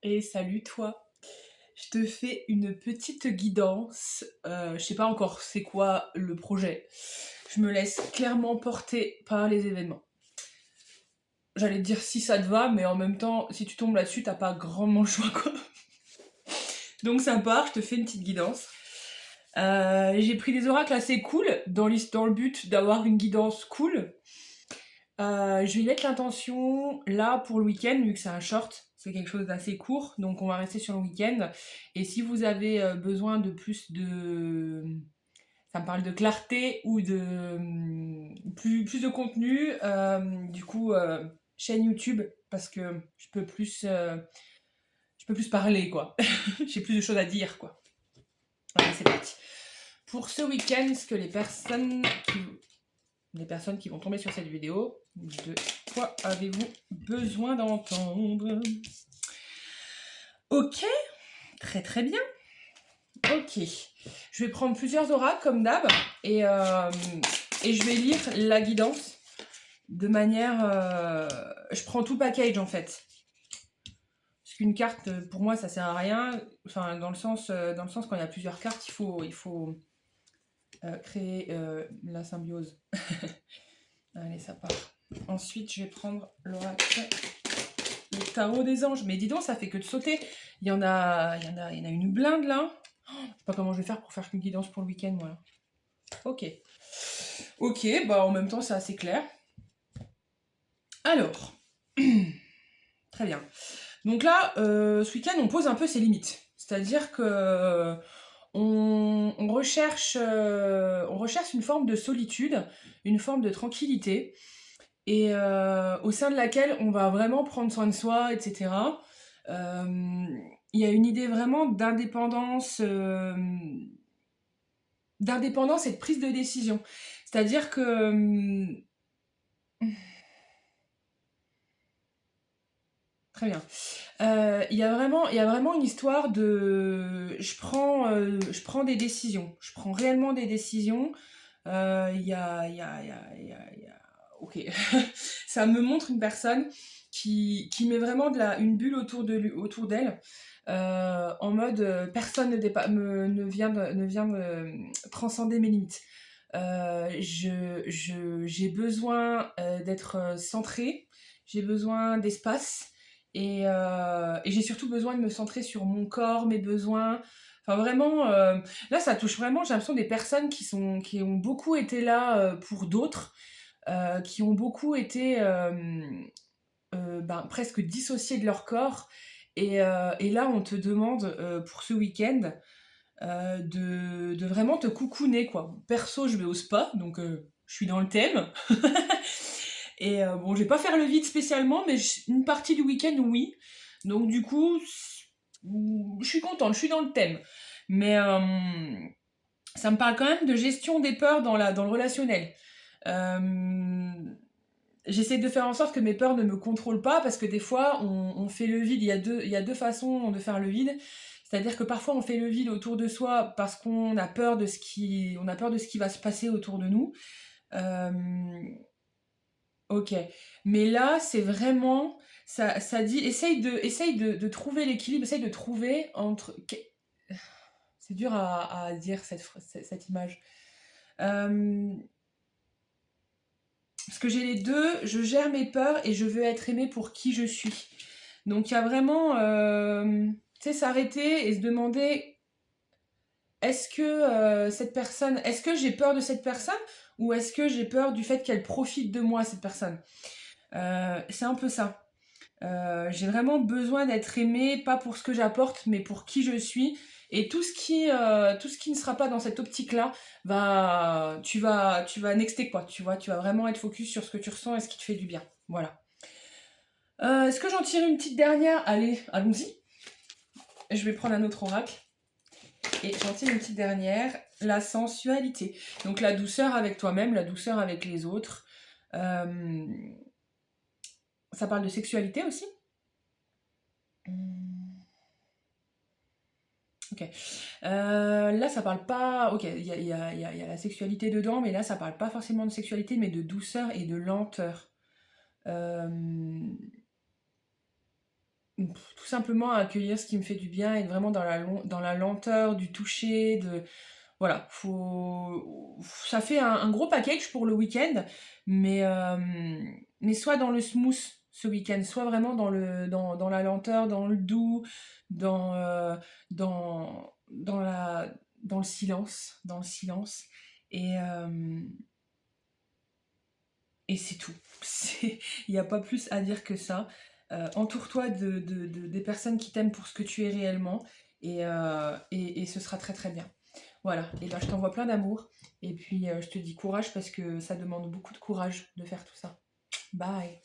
Et salut toi. Je te fais une petite guidance. Je sais pas encore c'est quoi le projet. Je me laisse clairement porter par les événements. J'allais te dire si ça te va, mais en même temps, si tu tombes là-dessus, t'as pas grandement le choix quoi. Donc ça part, je te fais une petite guidance. J'ai pris des oracles assez cool dans le but d'avoir une guidance cool. Je vais mettre l'intention là pour le week-end, vu que c'est un short, c'est quelque chose d'assez court, donc on va rester sur le week-end. Et si vous avez besoin de plus de... Ça me parle de clarté ou de plus de contenu, du coup, chaîne YouTube, parce que je peux plus parler, quoi. J'ai plus de choses à dire, quoi. Allez, c'est parti. Pour ce week-end, ce que les personnes qui vont tomber sur cette vidéo, de quoi avez-vous besoin d'entendre? Ok, très très bien. Ok, je vais prendre plusieurs oracles comme d'hab et je vais lire la guidance de manière... je prends tout le package en fait. Parce qu'une carte, pour moi, ça sert à rien. Enfin, dans le sens quand il y a plusieurs cartes, il faut créer la symbiose. Allez, ça part. Ensuite, je vais prendre l'oracle, le tarot des anges. Mais dis donc, ça fait que de sauter. Il y en a une blinde là. Oh, je sais pas comment je vais faire pour faire une guidance pour le week-end, moi. Ok. Ok, bah en même temps, c'est assez clair. Alors, très bien. Donc là, ce week-end, on pose un peu ses limites. C'est-à-dire que on recherche une forme de solitude, une forme de tranquillité, et au sein de laquelle on va vraiment prendre soin de soi, etc. Il y a une idée vraiment d'indépendance et de prise de décision. C'est-à-dire que... Très bien. Il y a vraiment une histoire de... je prends des décisions. Je prends réellement des décisions. Il y a, il y a, il y a, il y a, il y a- Ok. Ça me montre une personne qui met vraiment une bulle autour d'elle. En mode personne ne vient me transcender mes limites. J'ai besoin d'être centrée, j'ai besoin d'espace et j'ai surtout besoin de me centrer sur mon corps, mes besoins. Enfin vraiment, là ça touche vraiment, j'ai l'impression des personnes qui ont beaucoup été là pour d'autres, qui ont beaucoup été presque dissociées de leur corps. Et là on te demande pour ce week-end de vraiment te coucouner, quoi. Perso, je vais au spa, donc je suis dans le thème. Et bon, je vais pas faire le vide spécialement, mais une partie du week-end, oui. Donc du coup, je suis contente, je suis dans le thème. Mais ça me parle quand même de gestion des peurs dans le relationnel. Euh, J'essaie de faire en sorte que mes peurs ne me contrôlent pas, parce que des fois, on fait le vide. Il y a deux façons de faire le vide. C'est-à-dire que parfois, on fait le vide autour de soi parce qu'on a peur on a peur de ce qui va se passer autour de nous. Euh, ok. Mais là, c'est vraiment... Ça dit, essaye de trouver l'équilibre, essaye de trouver entre... C'est dur à dire cette image. Euh, Parce que j'ai les deux, je gère mes peurs et je veux être aimée pour qui je suis. Donc il y a vraiment, tu sais, s'arrêter et se demander, est-ce que j'ai peur de cette personne ou est-ce que j'ai peur du fait qu'elle profite de moi, cette personne? C'est un peu ça. J'ai vraiment besoin d'être aimée, pas pour ce que j'apporte, mais pour qui je suis. Et tout ce qui ne sera pas dans cette optique-là, tu vas nexter, quoi. Tu vois, tu vas vraiment être focus sur ce que tu ressens et ce qui te fait du bien. Voilà. Est-ce que j'en tire une petite dernière? Allez, allons-y. Je vais prendre un autre oracle. Et j'en tire une petite dernière. La sensualité. Donc la douceur avec toi-même, la douceur avec les autres. Euh, Ça parle de sexualité aussi? Ok. Là, ça parle pas. Ok, il y a la sexualité dedans, mais là, ça parle pas forcément de sexualité, mais de douceur et de lenteur. Euh, tout simplement à accueillir ce qui me fait du bien, être vraiment dans la lenteur du toucher, voilà, ça fait un gros package pour le week-end, mais soit dans le smooth ce week-end, soit vraiment dans la lenteur, dans le doux, dans, dans le silence, et, et c'est tout. Il n'y a pas plus à dire que ça. Entoure-toi des personnes qui t'aiment pour ce que tu es réellement, et ce sera très très bien. Voilà, et ben je t'envoie plein d'amour, et puis je te dis courage parce que ça demande beaucoup de courage de faire tout ça. Bye.